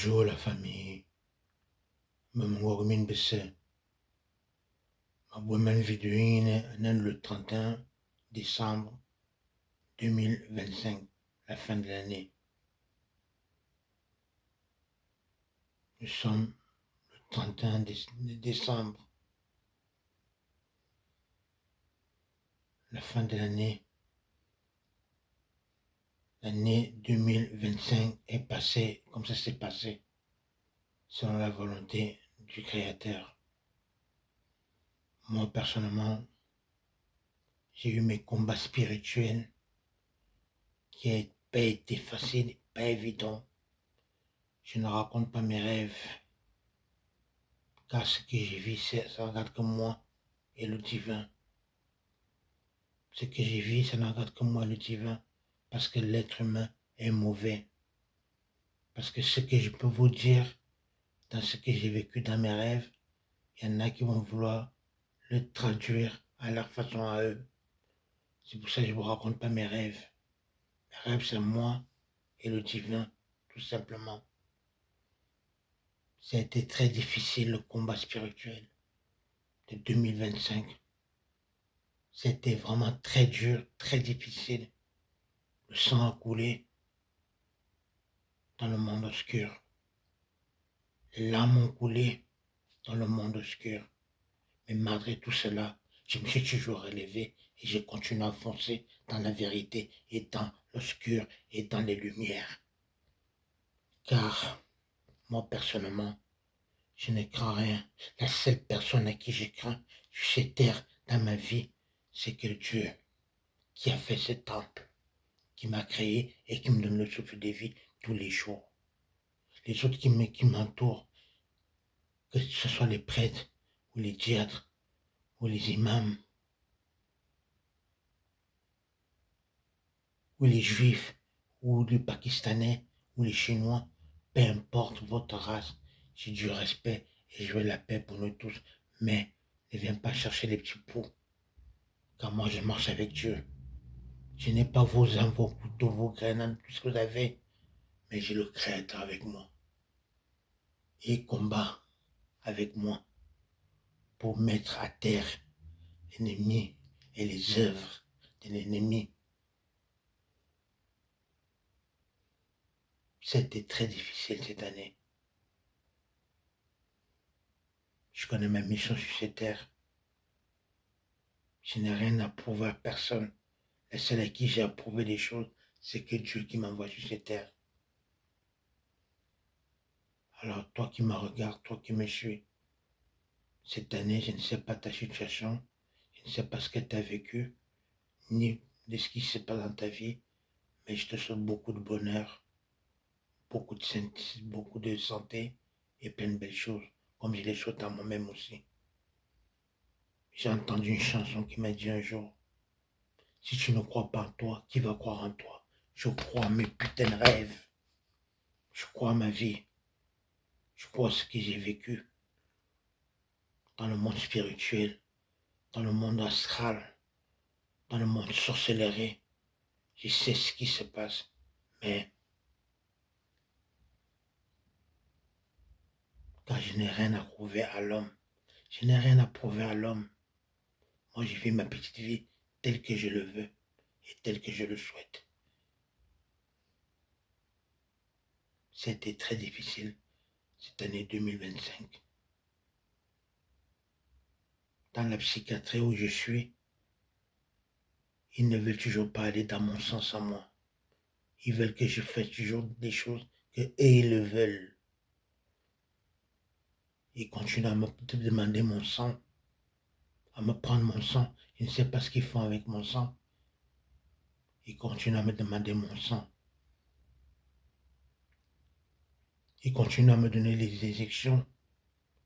Bonjour la famille, Mungu min bese, ma women vidéo le 31 décembre 2025, la fin de l'année. Nous sommes le 31 décembre, la fin de l'année. L'année 2025 est passée comme ça s'est passé, selon la volonté du Créateur. Moi personnellement, j'ai eu mes combats spirituels qui n'ont pas été faciles, pas évidents. Je ne raconte pas mes rêves, car ce que j'ai vu, ça ne regarde que moi et le divin. Ce que j'ai vu, ça ne regarde que moi et le divin, parce que l'être humain est mauvais. Parce que ce que je peux vous dire, dans ce que j'ai vécu dans mes rêves, il y en a qui vont vouloir le traduire à leur façon à eux. C'est pour ça que je ne vous raconte pas mes rêves. Mes rêves, c'est moi et le divin, tout simplement. Ça a été très difficile, le combat spirituel de 2025. C'était vraiment très dur, très difficile. Le sang a coulé dans le monde obscur. Les larmes ont coulé dans le monde obscur. Mais malgré tout cela, je me suis toujours relevé et j'ai continué à foncer dans la vérité et dans l'obscur et dans les lumières. Car moi personnellement, je ne crains rien. La seule personne à qui je crains sur cette terre dans ma vie, c'est que Dieu qui a fait ce temple, qui m'a créé et qui me donne le souffle de vie tous les jours. Les autres qui m'entourent, que ce soit les prêtres ou les diacres ou les imams ou les juifs ou les pakistanais ou les chinois, peu importe votre race, j'ai du respect et je veux la paix pour nous tous, mais ne viens pas chercher les petits pots, car moi je marche avec Dieu. Je n'ai pas vos armes, vos couteaux, vos grenades, tout ce que vous avez, mais j'ai le Créateur avec moi. Et il combat avec moi pour mettre à terre l'ennemi et les œuvres de l'ennemi. C'était très difficile cette année. Je connais ma mission sur cette terre. Je n'ai rien à prouver à personne. La seule à qui j'ai approuvé des choses, c'est que Dieu qui m'envoie sur cette terre. Alors toi qui me regardes, toi qui me suis, cette année, je ne sais pas ta situation, je ne sais pas ce que tu as vécu, ni de ce qui se passe dans ta vie, mais je te souhaite beaucoup de bonheur, beaucoup de santé et plein de belles choses, comme je les souhaite à moi-même aussi. J'ai entendu une chanson qui m'a dit un jour, si tu ne crois pas en toi, qui va croire en toi? Je crois en mes putains de rêves, je crois en ma vie, je crois en ce que j'ai vécu dans le monde spirituel, dans le monde astral, dans le monde sorcellerie. Je sais ce qui se passe, mais car je n'ai rien à prouver à l'homme. Je n'ai rien à prouver à l'homme. Moi, je vis ma petite vie telle que je le veux et telle que je le souhaite. C'était très difficile cette année 2025. Dans la psychiatrie où je suis, ils ne veulent toujours pas aller dans mon sens à moi. Ils veulent que je fasse toujours des choses que eux ils le veulent. Ils continuent à me demander mon sang, à me prendre mon sang. Je ne sais pas ce qu'ils font avec mon sang. Ils continuent à me demander mon sang. Ils continuent à me donner les injections,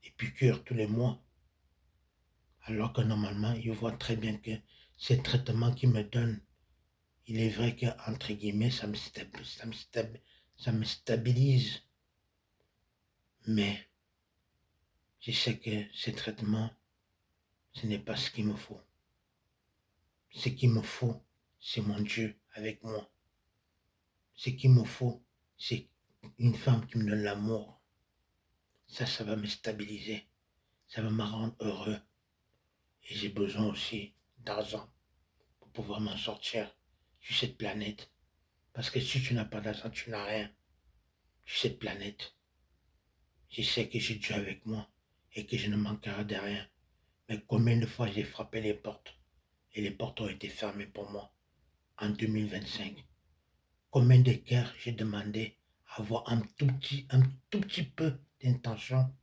les piqûres tous les mois. Alors que normalement, ils voient très bien que ces traitements qu'ils me donnent, il est vrai que, entre guillemets, ça me stabilise. Mais je sais que ces traitements, ce n'est pas ce qu'il me faut. Ce qu'il me faut, c'est mon Dieu avec moi. Ce qu'il me faut, c'est une femme qui me donne l'amour, ça va me stabiliser, ça va me rendre heureux. Et j'ai besoin aussi d'argent pour pouvoir m'en sortir sur cette planète. Parce que si tu n'as pas d'argent, tu n'as rien sur cette planète. Je sais que j'ai Dieu avec moi et que je ne manquerai de rien. Mais combien de fois j'ai frappé les portes et les portes ont été fermées pour moi en 2025. Combien de cœurs j'ai demandé à avoir un tout petit peu d'intention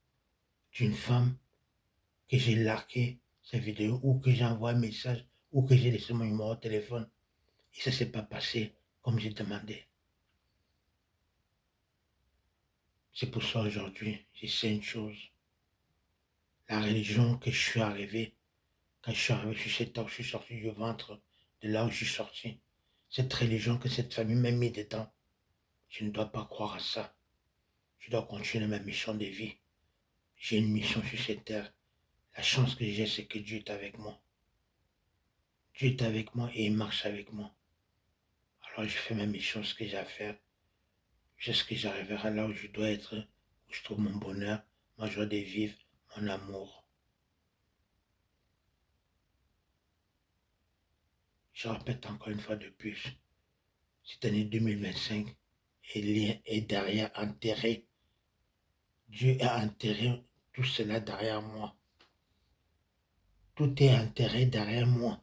d'une femme que j'ai largué sa vidéo ou que j'ai envoyé un message ou que j'ai laissé mon numéro de téléphone et ça ne s'est pas passé comme j'ai demandé. C'est pour ça aujourd'hui, je sais une chose. La religion que je suis arrivé, quand je suis arrivé sur cette terre, je suis sorti du ventre de là où je suis sorti. Cette religion que cette famille m'a mis dedans, je ne dois pas croire à ça. Je dois continuer ma mission de vie. J'ai une mission sur cette terre. La chance que j'ai, c'est que Dieu est avec moi. Dieu est avec moi et il marche avec moi. Alors je fais ma mission, ce que j'ai à faire. Jusqu'à ce que j'arriverai là où je dois être, où je trouve mon bonheur, ma joie de vivre, mon amour. Je répète encore une fois de plus, cette année 2025 est derrière enterré. Dieu a enterré tout cela derrière moi. Tout est enterré derrière moi.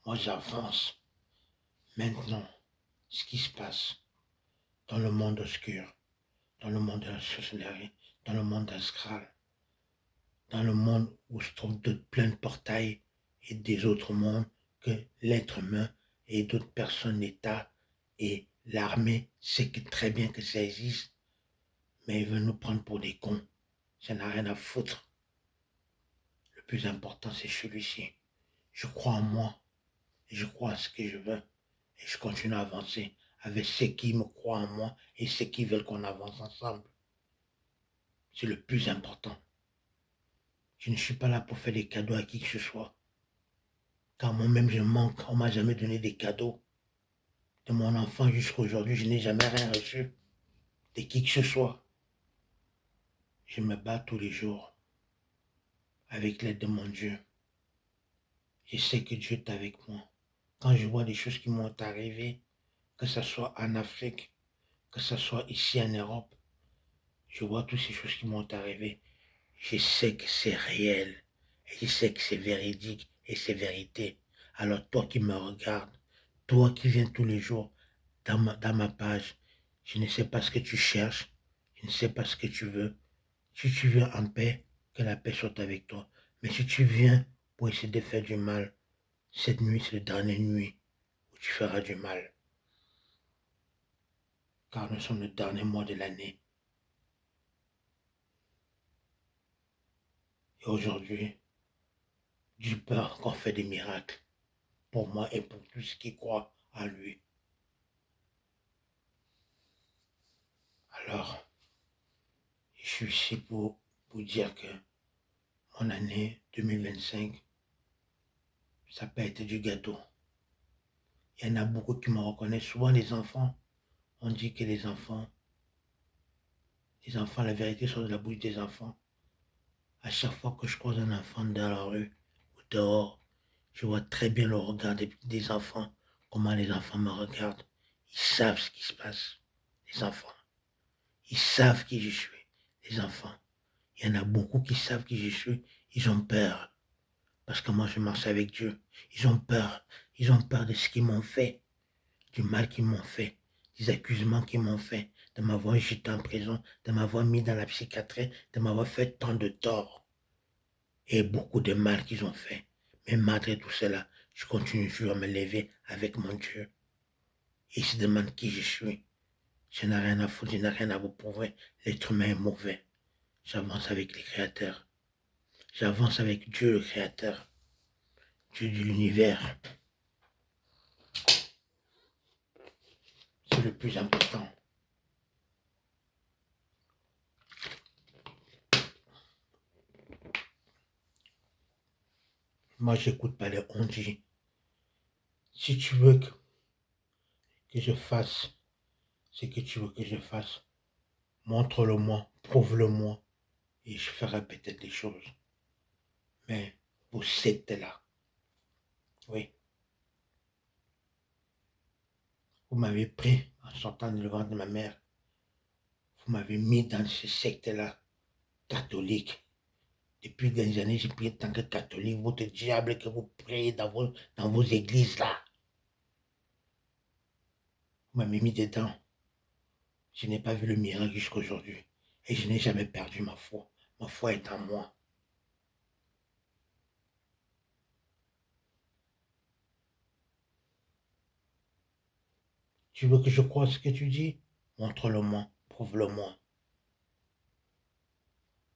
Moi j'avance. Maintenant, ce qui se passe dans le monde obscur, dans le monde de la sorcellerie, dans le monde astral, dans le monde où se trouvent plein de portails et des autres mondes que l'être humain et d'autres personnes, l'État et l'armée savent très bien que ça existe, mais ils veulent nous prendre pour des cons. Ça n'a rien à foutre. Le plus important, c'est celui-ci. Je crois en moi et je crois à ce que je veux et je continue à avancer avec ceux qui me croient en moi et ceux qui veulent qu'on avance ensemble. C'est le plus important. Je ne suis pas là pour faire des cadeaux à qui que ce soit. Car moi-même je manque, on m'a jamais donné des cadeaux. De mon enfant jusqu'à aujourd'hui, je n'ai jamais rien reçu de qui que ce soit. Je me bats tous les jours avec l'aide de mon Dieu. Je sais que Dieu est avec moi. Quand je vois des choses qui m'ont arrivé, que ce soit en Afrique, que ce soit ici en Europe, je vois toutes ces choses qui m'ont arrivé. Je sais que c'est réel. Et je sais que c'est véridique et c'est vérité. Alors toi qui me regardes, toi qui viens tous les jours dans ma page, je ne sais pas ce que tu cherches, je ne sais pas ce que tu veux. Si tu viens en paix, que la paix soit avec toi. Mais si tu viens pour essayer de faire du mal, cette nuit, c'est la dernière nuit où tu feras du mal. Car nous sommes le dernier mois de l'année. Et aujourd'hui, j'ai peur qu'on fait des miracles pour moi et pour tous ceux qui croient en lui. Alors, je suis ici pour vous dire que mon année 2025, ça peut être du gâteau. Il y en a beaucoup qui me reconnaissent. Souvent les enfants, on dit que les enfants, la vérité sort de la bouche des enfants. À chaque fois que je croise un enfant dans la rue ou dehors, je vois très bien le regard des enfants, comment les enfants me regardent. Ils savent ce qui se passe, les enfants. Ils savent qui je suis, les enfants. Il y en a beaucoup qui savent qui je suis, ils ont peur. Parce que moi je marche avec Dieu. Ils ont peur. Ils ont peur de ce qu'ils m'ont fait, du mal qu'ils m'ont fait, des accusements qu'ils m'ont fait, de m'avoir jeté en prison, de m'avoir mis dans la psychiatrie, de m'avoir fait tant de tort et beaucoup de mal qu'ils ont fait. Mais malgré tout cela, je continue toujours à me lever avec mon Dieu. Et il se demande qui je suis. Je n'ai rien à foutre, je n'ai rien à vous prouver. L'être humain est mauvais. J'avance avec les créateurs. J'avance avec Dieu le créateur. Dieu de l'univers. C'est le plus important. Moi, j'écoute pas les on-dit. Si tu veux que je fasse ce que tu veux que je fasse, Montre-le-moi, prouve-le-moi, et je ferai peut-être des choses. Mais vous êtes là. Oui. Vous m'avez pris en sortant de le ventre de ma mère. Vous m'avez mis dans ce secte-là, catholique. Depuis des années, j'ai prié tant que catholique, votre diable que vous priez dans vos églises-là. Vous m'avez mis dedans. Je n'ai pas vu le miracle jusqu'à aujourd'hui. Et je n'ai jamais perdu ma foi. Ma foi est en moi. Tu veux que je croie ce que tu dis? Montre-le-moi, prouve-le-moi.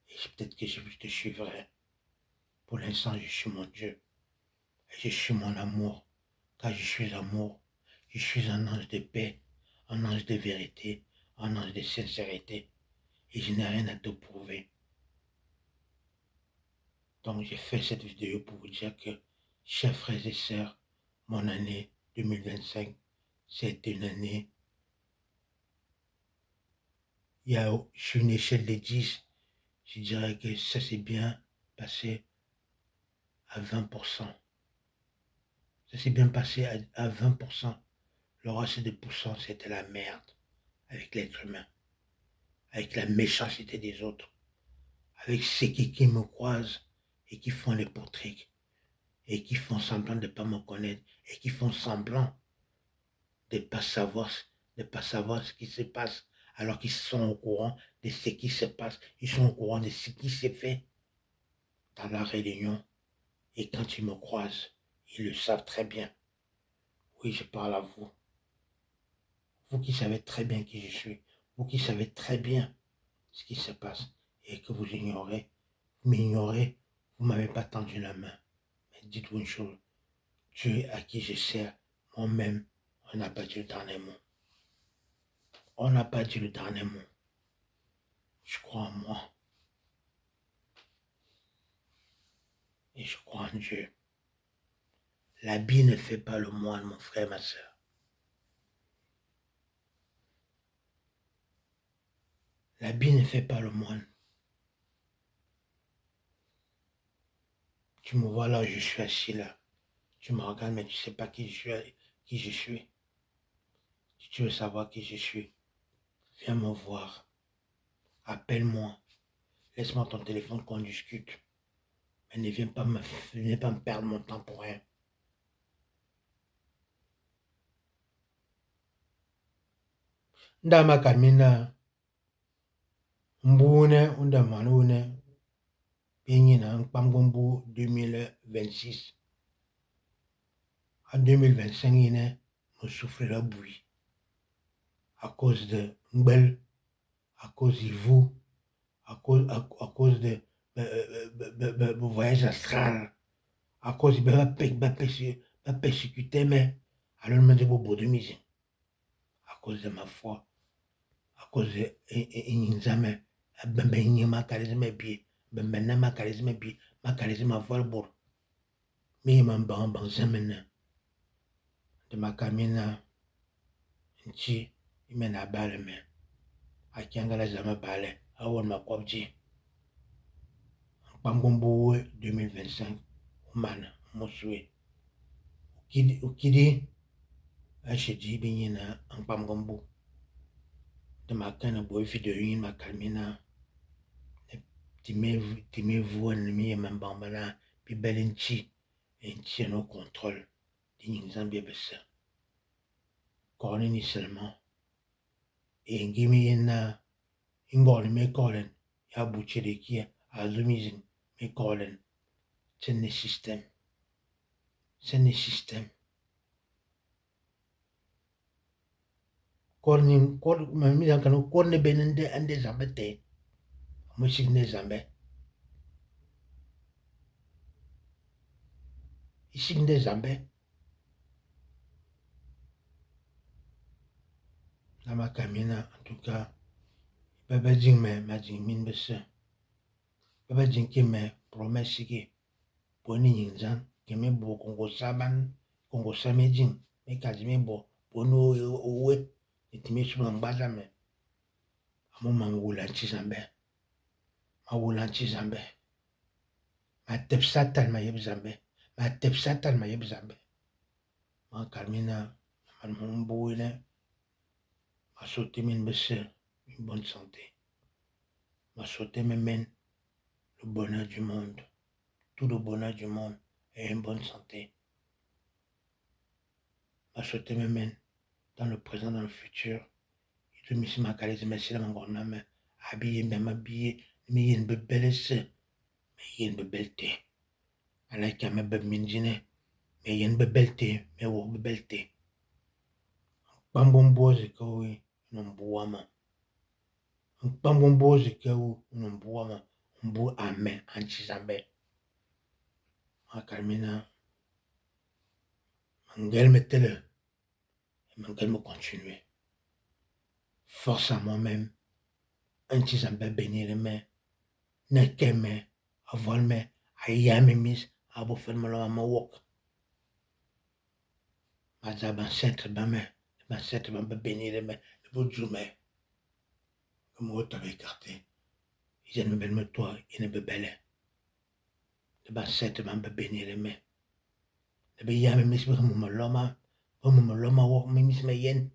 Et peut-être que je te suivrai. Pour l'instant, je suis mon Dieu. Et je suis mon amour. Car je suis amour. Je suis un ange de paix, un ange de vérité, un ange de sincérité. Et je n'ai rien à te prouver. Donc j'ai fait cette vidéo pour vous dire que, chers frères et sœurs, mon année 2025, c'est une année, sur une échelle de 10, je dirais que ça s'est bien passé à 20%. Ça s'est bien passé à 20%. Le reste de pourcents, c'était la merde avec l'être humain, avec la méchanceté des autres, avec ceux qui me croisent et qui font les portraits et qui font semblant de ne pas me connaître et qui font semblant de ne pas savoir, ce qui se passe alors qu'ils sont au courant de ce qui se passe, ils sont au courant de ce qui s'est fait dans la réunion et quand ils me croisent, ils le savent très bien. Oui, je parle à vous. Vous qui savez très bien qui je suis, vous qui savez très bien ce qui se passe et que vous ignorez, vous m'ignorez, vous ne m'avez pas tendu la main. Mais dites-vous une chose, Dieu à qui je sers, moi-même, on n'a pas dit le dernier mot. On n'a pas dit le dernier mot. Je crois en moi et je crois en Dieu. L'habit ne fait pas le moine, mon frère, ma soeur. L'habit ne fait pas le moine. Tu me vois là, je suis assis là. Tu me regardes, mais tu ne sais pas qui je suis. Qui je suis. Si tu veux savoir qui je suis, viens me voir. Appelle-moi. Laisse-moi ton téléphone qu'on discute. Mais ne viens pas me perdre mon temps pour rien. Ndama kamina mbune unda manune penyina nkpamgombo 2026. En 2025, me souffrira bouillie à cause de Mbel, à cause de vous, à cause de voyage astral, à cause de persécuter, mais alors me dire beaucoup de musique, à cause de ma foi, à cause de Inzame, ma charisme bien, ma charisme bien, ma charisme volbor, mais ma ban zamena, de ma camina, nchi, imena balme. Akiangala zama bale, awon ma kwabji. Pambombo 2025, umana, moswe. Ukidi, ashedi binyina, pambombo. De ma kana boy video yin ma kalmina. Timez-vous, ennemi, et même bambana, puis belinchi, et nchi no contrôle. Dinin zambia bessa. Corne ni seulement. Et ngimi yena, ingol me kolen, ya buche de kia, azumizin, me kolen. C'est le système. C'est le système. Mami yang kanu korne benende ande zambe te. Musik ne zambe. Isik ne zambe. Lama kamina, en tout cas, baba jing me, ma jing min bese. Baba jing ki me, promesse ki. Poni yinzan, keme bo kongo saban, kongo same jing. Me kazime bo, pono owe. Itime suban baza me. Amo mangula chizambe. Mawula chizambe. Ma tep satan ma yeb zambe. Ma tep satan ma yeb zambe. Ma kalmina. Ma mbouine. Ma sauté min besse. Une bonne santé. Ma sauté me mène. Le bonheur du monde. Tout le bonheur du monde. Et une bonne santé. Ma sauté me mène. Dans le présent, dans le futur. Je me suis marqué, merci à mon grand-mère. Habillé, même habillé. Mais il y a une belle mais il y a une belle thé. Alors qu'il y a une belle mindine. Mais il y a une belle thé. Mais où une belle thé. Bambomboze que oui, non boama. Bambomboze que oui, non boama. On boit à main, en chizambe. En calmina. Mangel me tele. Mangel me continue. Force à moi-même. Un chizambe bénir les mains. Nekeme. Avoir mes. Ayame mis. Abo ferme la ma wok. Maza ban centre ban me. Ban centre ban bénir les mains. Le bout du main. Le mot t'avait écarté. Ils ne me toi, ils ne me belle. Le ban centre ban bénir les mains. Le yame mis me loma. Me loma wok me mis me yen.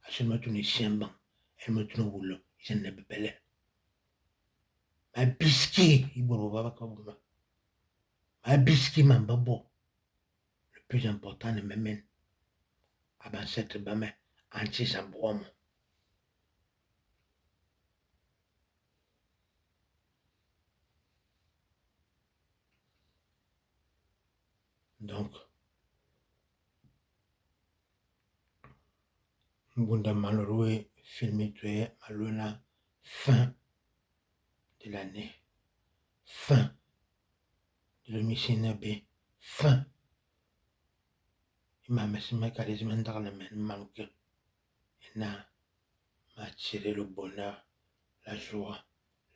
Asel me tourne siemban. Elle me tourne roulo. Ils ne me belle. Ma biscuit. Il boit va comme moi. Ma biscuit man babo. Le plus important ne me mène. À ban centre ban me. Anti samboum. Donc, Bunda malheureux, filmé tué, malona, fin de l'année, fin de l'homicide B, fin. Il m'a mis mes charismes dans les mains, manque. Et là, m'a tiré le bonheur, la joie,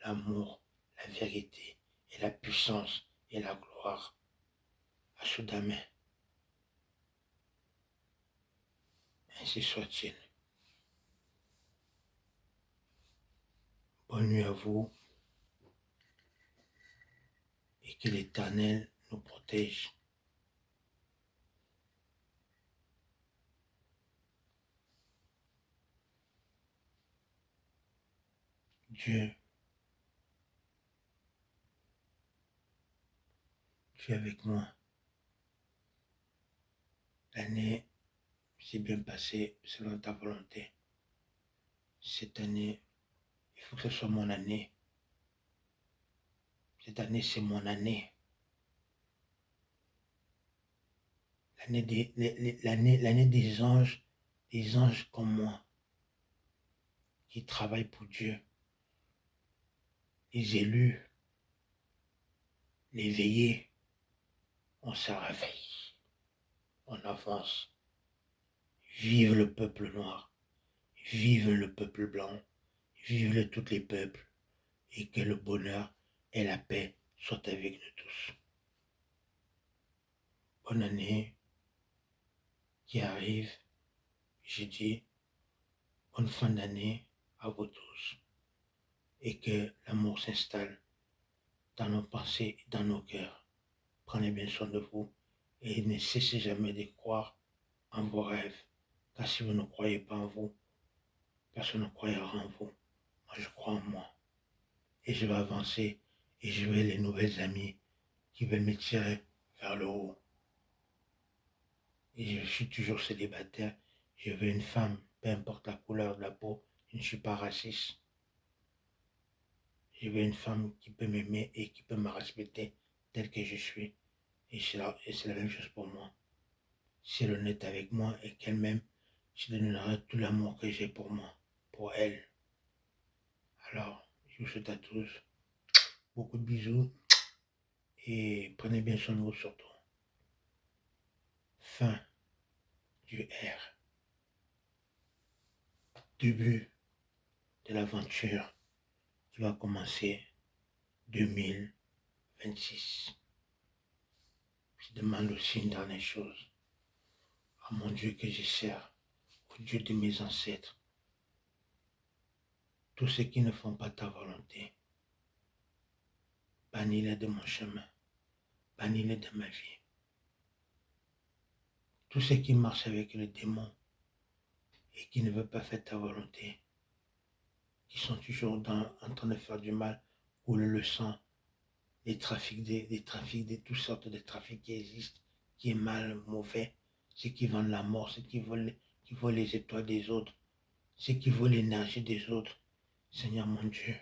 l'amour, la vérité, et la puissance, et la gloire. À Soudamé. Ainsi soit-il. Bonne nuit à vous, et que l'Éternel nous protège. Dieu est avec moi. L'année s'est bien passée selon ta volonté. Cette année, il faut que ce soit mon année. Cette année, c'est mon année. L'année des anges comme moi, qui travaillent pour Dieu, les élus, les veillés, on se réveille, on avance. Vive le peuple noir, vive le peuple blanc, vive tous les peuples, et que le bonheur et la paix soient avec nous tous. Bonne année qui arrive, j'ai dit, bonne fin d'année à vous tous, et que l'amour s'installe dans nos pensées et dans nos cœurs. Prenez bien soin de vous et ne cessez jamais de croire en vos rêves, car si vous ne croyez pas en vous, personne ne croira en vous. Moi, je crois en moi. Et je vais avancer et je vais les nouvelles amies qui veulent me tirer vers le haut. Et je suis toujours célibataire. Je veux une femme, peu importe la couleur de la peau. Je ne suis pas raciste. Je veux une femme qui peut m'aimer et qui peut me respecter tel que je suis. Et c'est la même chose pour moi. Si elle est honnête avec moi et qu'elle m'aime, je donnerai tout l'amour que j'ai pour moi, pour elle. Alors, je vous souhaite à tous beaucoup de bisous et prenez bien soin de vous surtout. Fin du R. Début de l'aventure qui va commencer 2026. Je demande aussi une dernière chose à mon Dieu que je sers, au Dieu de mes ancêtres. Tous ceux qui ne font pas ta volonté, bannis-les de mon chemin, bannis-les de ma vie. Tous ceux qui marchent avec le démon et qui ne veulent pas faire ta volonté, qui sont toujours en train de faire du mal, ou le sang, des trafics, des toutes sortes de trafics qui existent, qui est mal, mauvais, ceux qui vendent la mort, ceux qui volent les étoiles des autres, ceux qui volent l'énergie des autres. Seigneur mon Dieu,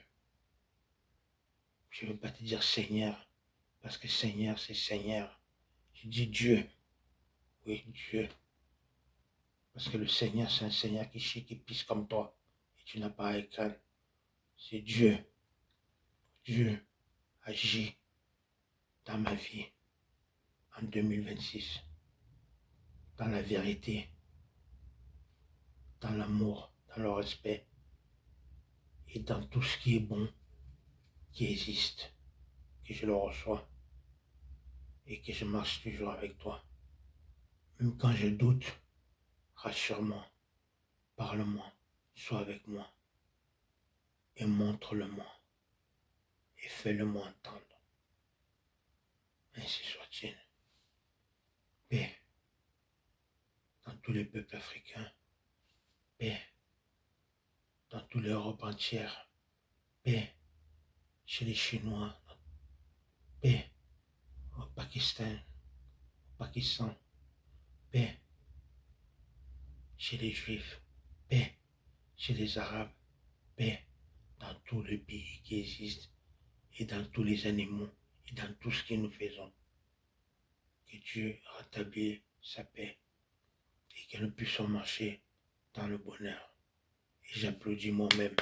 je ne veux pas te dire Seigneur, parce que Seigneur, c'est Seigneur. Je dis Dieu, oui, Dieu. Parce que le Seigneur, c'est un Seigneur qui chie, qui pisse comme toi. Et tu n'as pas à craindre. C'est Dieu. Dieu agit dans ma vie en 2026. Dans la vérité, dans l'amour, dans le respect et dans tout ce qui est bon, qui existe, que je le reçois et que je marche toujours avec toi. Même quand je doute, rassure-moi, parle-moi, sois avec moi et montre-le-moi et fais-le-moi entendre. Ainsi soit-il. Paix dans tous les peuples africains, paix dans toute l'Europe entière, paix chez les Chinois, paix au Pakistan, paix chez les Juifs, paix chez les Arabes, paix dans tous les pays qui existent et dans tous les animaux et dans tout ce que nous faisons. Que Dieu rétablisse sa paix et que nous puissions marcher dans le bonheur. Et j'applaudis moi-même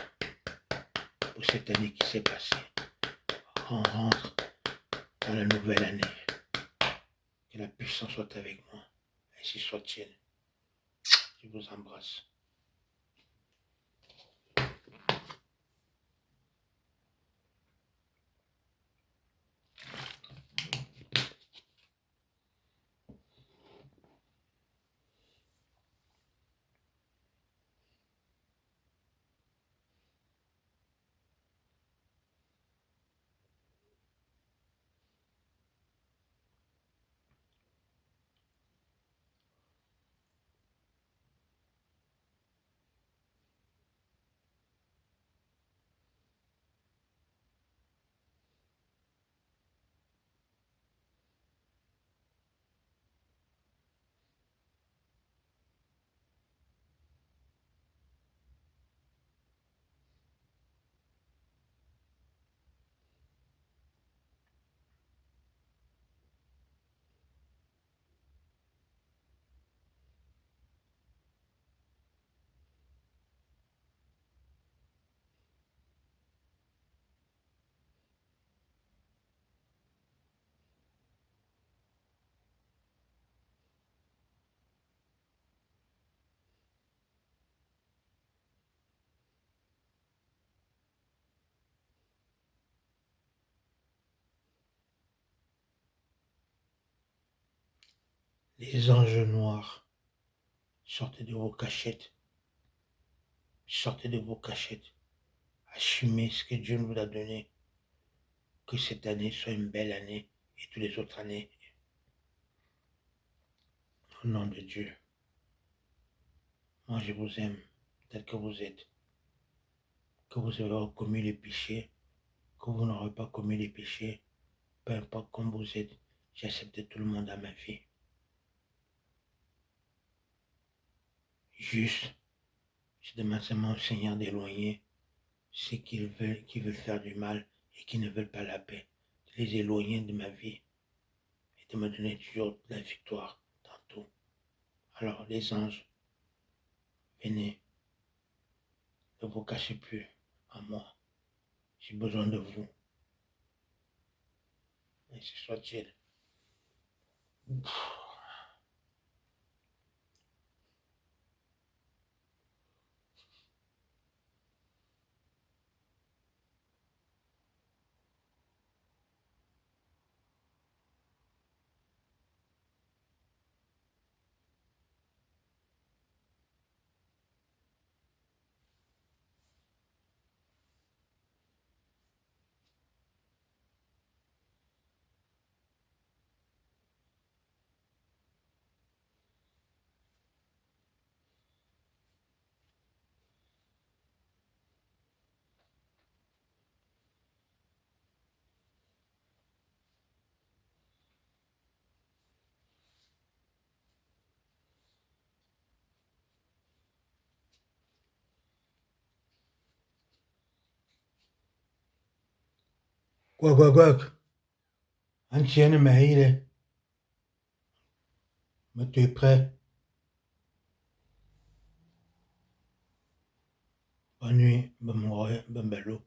pour cette année qui s'est passée. On rentre dans la nouvelle année. Que la puissance soit avec moi. Ainsi soit-il. Je vous embrasse. Les anges noirs, sortez de vos cachettes. Sortez de vos cachettes. Assumez ce que Dieu nous a donné. Que cette année soit une belle année et toutes les autres années. Au nom de Dieu. Moi, je vous aime tel que vous êtes. Que vous avez commis les péchés, que vous n'aurez pas commis les péchés. Peu importe comme vous êtes, j'accepte tout le monde dans ma vie. Juste, je demande seulement au Seigneur d'éloigner ceux qui veulent faire du mal et qui ne veulent pas la paix. De les éloigner de ma vie et de me donner toujours la victoire dans tout. Alors, les anges, venez, ne vous cachez plus à moi. J'ai besoin de vous. Ainsi soit-il. Quoi. Un chien mais mais tu es prêt? Bonne nuit, bon, bon bello.